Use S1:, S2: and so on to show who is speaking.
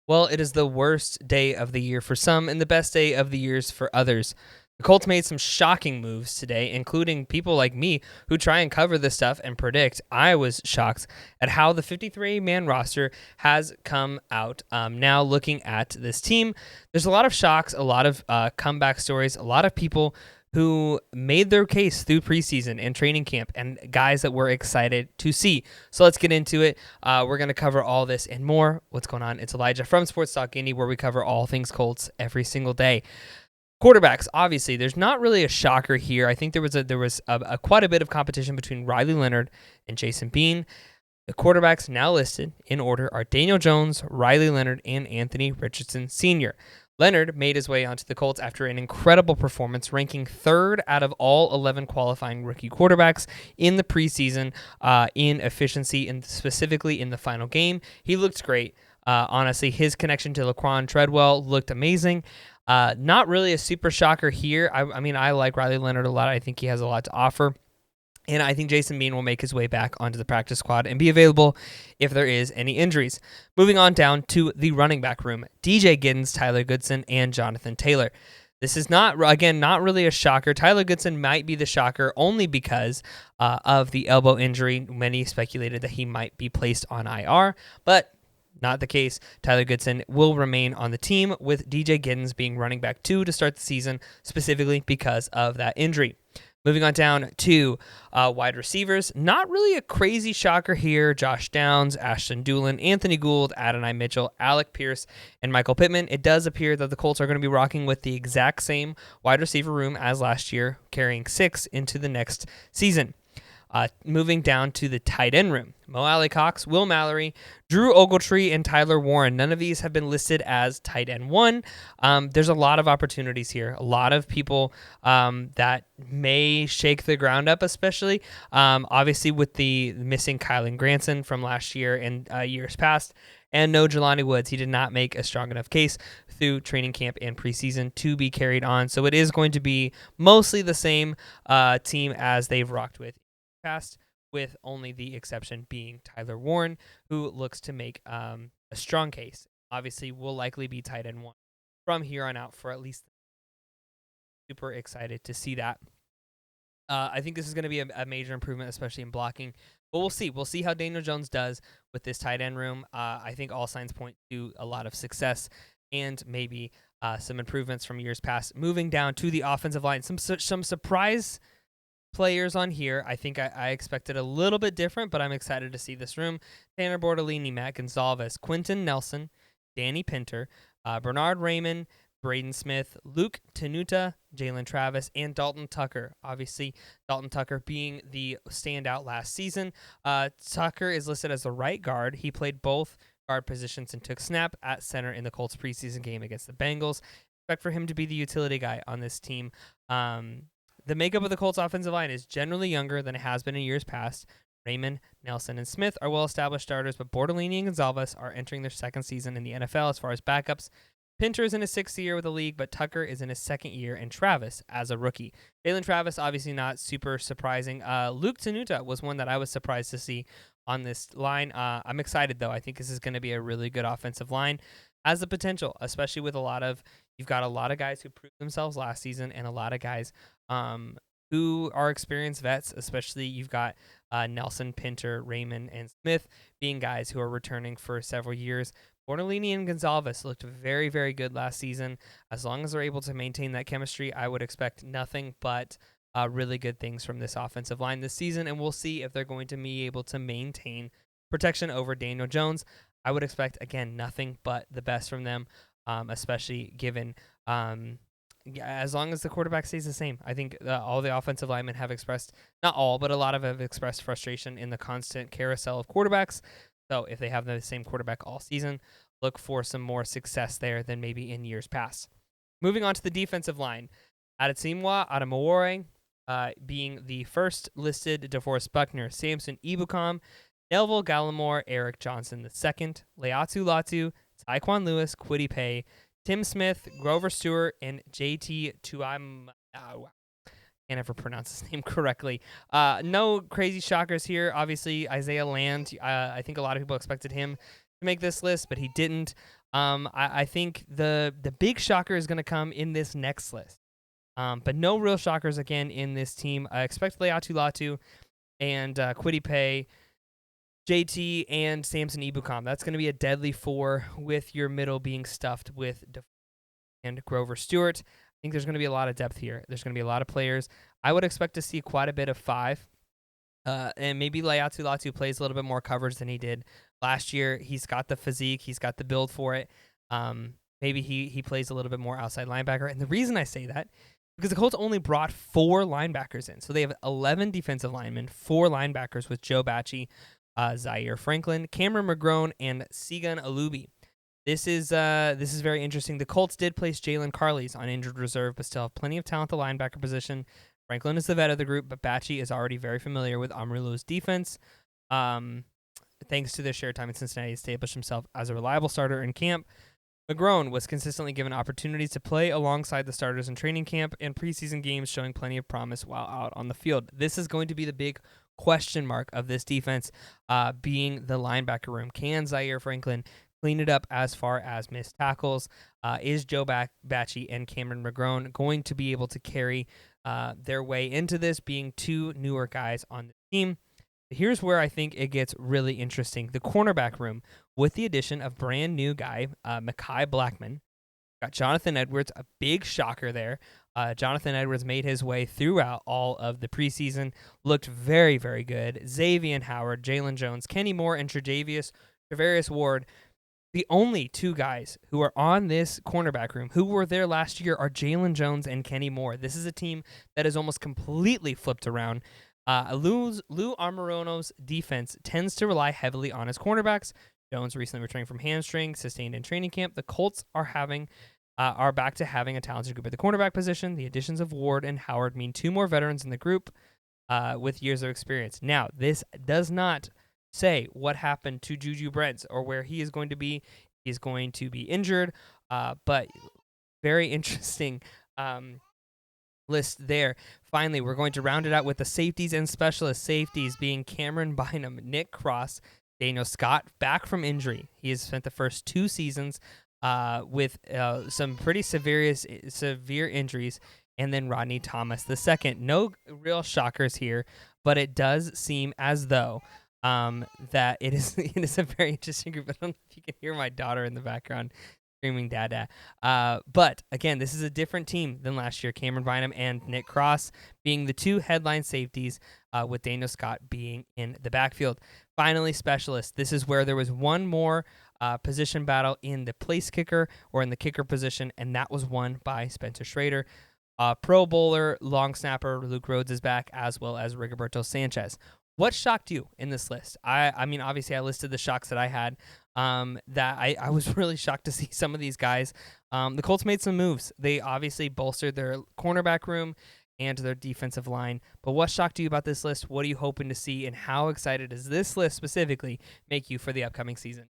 S1: Well, it is the worst day of the year for some and the best day of the years for others. The Colts made some shocking moves today, including people like me who try and cover this stuff and predict. I was shocked at how the 53-man roster has come out. Now, looking at this team, there's a lot of shocks, a lot of comeback stories, a lot of people who made their case through preseason and training camp, and guys that we're excited to see. So let's get into it. We're going to cover all this and more. What's going on? It's Elijah from Sports Talk Indy, where we cover all things Colts every single day. Quarterbacks, obviously, there's not really a shocker here. I think there was quite a bit of competition between Riley Leonard and Jason Bean. The quarterbacks now listed in order are Daniel Jones, Riley Leonard, and Anthony Richardson Sr. Leonard made his way onto the Colts after an incredible performance, ranking third out of all 11 qualifying rookie quarterbacks in the preseason in efficiency, and specifically in the final game. He looked great. Honestly, his connection to Laquan Treadwell looked amazing. Not really a super shocker here. I mean, I like Riley Leonard a lot. I think he has a lot to offer. And I think Jason Bean will make his way back onto the practice squad and be available if there is any injuries. Moving on down to the running back room, DJ Giddens, Tyler Goodson, and Jonathan Taylor. This is not really a shocker. Tyler Goodson might be the shocker only because of the elbow injury. Many speculated that he might be placed on IR, but not the case. Tyler Goodson will remain on the team, with DJ Giddens being running back 2 to start the season, specifically because of that injury. Moving on down to wide receivers, not really a crazy shocker here. Josh Downs, Ashton Dulin, Anthony Gould, Adonai Mitchell, Alec Pierce, and Michael Pittman. It does appear that the Colts are going to be rocking with the exact same wide receiver room as last year, carrying 6 into the next season. Moving down to the tight end room, Mo Alley-Cox, Will Mallory, Drew Ogletree, and Tyler Warren. None of these have been listed as tight end 1. There's a lot of opportunities here. A lot of people that may shake the ground up, especially obviously with the missing Kylan Granson from last year and years past. And no Jelani Woods. He did not make a strong enough case through training camp and preseason to be carried on. So it is going to be mostly the same team as they've rocked with past, with only the exception being Tyler Warren, who looks to make a strong case. Obviously, will likely be tight end 1 from here on out for at least. Super excited to see that. I think this is going to be a major improvement, especially in blocking. But we'll see. We'll see how Daniel Jones does with this tight end room. I think all signs point to a lot of success and maybe some improvements from years past. Moving down to the offensive line, some surprise players on here. I think I expected a little bit different, but I'm excited to see this room. Tanner Bortolini, Matt Gonzalez, Quentin Nelson, Danny Pinter, Bernard Raymond, Braden Smith, Luke Tenuta, Jalen Travis, and Dalton Tucker. Obviously, Dalton Tucker being the standout last season. Tucker is listed as the right guard. He played both guard positions and took snap at center in the Colts preseason game against the Bengals. Expect for him to be the utility guy on this team. The makeup of the Colts offensive line is generally younger than it has been in years past. Raymond, Nelson, and Smith are well-established starters, but Bortolini and Gonzalez are entering their second season in the NFL as far as backups. Pinter is in his 6th year with the league, but Tucker is in his 2nd year, and Travis as a rookie. Jalen Travis, obviously not super surprising. Luke Tenuta was one that I was surprised to see on this line. I'm excited, though. I think this is going to be a really good offensive line. Has the potential, especially with you've got a lot of guys who proved themselves last season and a lot of guys who are experienced vets, especially you've got Nelson, Pinter, Raymond, and Smith being guys who are returning for several years. Bortolini and Gonzalez looked very, very good last season. As long as they're able to maintain that chemistry, I would expect nothing but really good things from this offensive line this season, and we'll see if they're going to be able to maintain protection over Daniel Jones. I would expect, again, nothing but the best from them, especially given as long as the quarterback stays the same. I think all the offensive linemen have expressed, not all, but a lot of have expressed frustration in the constant carousel of quarterbacks. So if they have the same quarterback all season, look for some more success there than maybe in years past. Moving on to the defensive line. Adetomiwa Adamawore being the first listed, DeForest Buckner, Samson Ebukam, Nelville Gallimore, Eric Johnson II, Leatu Latu, Tyquan Lewis, Kwity Paye, Tim Smith, Grover Stewart, and JT Tuam. Can't ever pronounce his name correctly. No crazy shockers here. Obviously, Isaiah Land, I think a lot of people expected him to make this list, but he didn't. I think the big shocker is going to come in this next list. But no real shockers again in this team. I expect Leatu Latu and Kwity Paye, JT, and Samson Ebukam. That's going to be a deadly 4 with your middle being stuffed with and Grover Stewart. I think there's going to be a lot of depth here. There's going to be a lot of players. I would expect to see quite a bit of 5. And maybe Leatu Latu plays a little bit more coverage than he did last year. He's got the physique. He's got the build for it. Maybe he plays a little bit more outside linebacker. And the reason I say that, because the Colts only brought 4 linebackers in. So they have 11 defensive linemen, 4 linebackers with Joe Bachie, Zaire Franklin, Cameron McGrone, and Segun Alubi. This is very interesting. The Colts did place Jalen Carleys on injured reserve, but still have plenty of talent at the linebacker position. Franklin is the vet of the group, but Bachie is already very familiar with Amarulo's defense. Thanks to their shared time in Cincinnati, he established himself as a reliable starter in camp. McGrone was consistently given opportunities to play alongside the starters in training camp and preseason games, showing plenty of promise while out on the field. This is going to be the big question mark of this defense, being the linebacker room. Can Zaire Franklin clean it up as far as missed tackles? Is Joe Bachie and Cameron McGrone going to be able to carry their way into this, being 2 newer guys on the team? Here's where I think it gets really interesting. The cornerback room, with the addition of brand new guy, Mekhi Blackman. Got Jonathan Edwards, a big shocker there. Jonathan Edwards made his way throughout all of the preseason, looked very, very good. Xavier Howard, Jalen Jones, Kenny Moore, and Travarius Ward. The only 2 guys who are on this cornerback room who were there last year are Jalen Jones and Kenny Moore. This is a team that is almost completely flipped around. Lou Anarumo's defense tends to rely heavily on his cornerbacks. Jones recently returning from hamstring, sustained in training camp. The Colts are back to having a talented group at the cornerback position. The additions of Ward and Howard mean 2 more veterans in the group with years of experience. Now, this does not say what happened to Juju Brents or where he is going to be. He's going to be injured, but very interesting list there. Finally, we're going to round it out with the safeties and specialist safeties, being Cameron Bynum, Nick Cross, Daniel Scott, back from injury. He has spent the first 2 seasons with some pretty severe injuries, and then Rodney Thomas the second. No real shockers here, but it does seem as though that it is a very interesting group. I don't know if you can hear my daughter in the background screaming dada. But again, this is a different team than last year. Cameron Bynum and Nick Cross being the 2 headline safeties, with Daniel Scott being in the backfield. Finally, specialists. This is where there was one more position battle in the place kicker or in the kicker position, and that was won by Spencer Schrader. Pro Bowler, long snapper Luke Rhodes is back, as well as Rigoberto Sanchez. What shocked you in this list? I mean, obviously, I listed the shocks that I had. That I was really shocked to see some of these guys. The Colts made some moves. They obviously bolstered their cornerback room and their defensive line. But what shocked you about this list? What are you hoping to see? And how excited does this list specifically make you for the upcoming season?